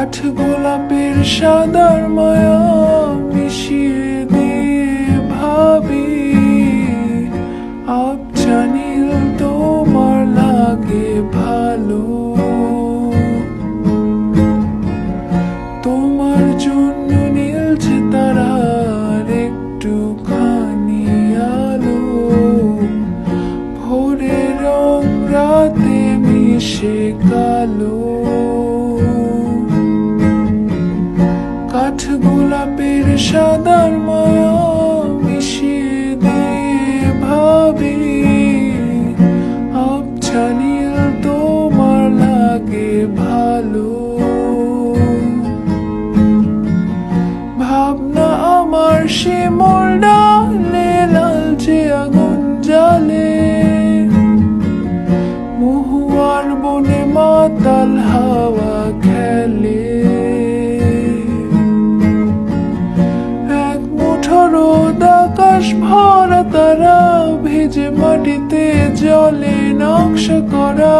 কাঠ গোলাপের সাদার মায়া মিশিয়ে দিয়ে ভাবি আবছা নীল তোমার লাগে ভালো। তোমার জন্য নীলছে তারার একটুখানি আলো, ভোরের রং রাতে মিশে কালো। কাঠ গোলাপের সাদার মায়া মিশিয়ে দিয়ে ভাবি আবছা নীল তোমার লাগে ভালো। ভাবনা আমার শিমুল ডালে লালচে আগুন জ্বালে, মহুয়ার বনে মাতাল হাওয়া খেলে। রোদ আকাশ ভরা তারা ভেজে মাটিতে জলে নকশা করা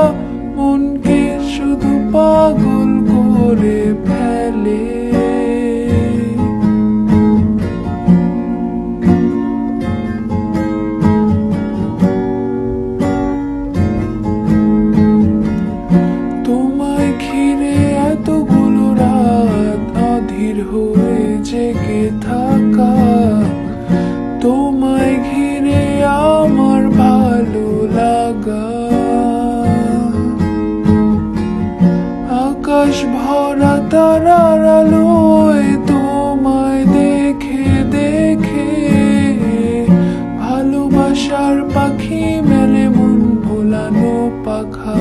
মনকে শুধু পাগল করে ফেলে। তোমায় ঘিরে এতগুলো রাত অধীর হয়ে জেগে থাকা, তোমায় ঘিরে আমার ভালো লাগা। আকাশ ভরা তারার আলোয় তোমায় দেখে দেখে ভালোবাসার পাখি মেলে মন ভোলানো পাখা।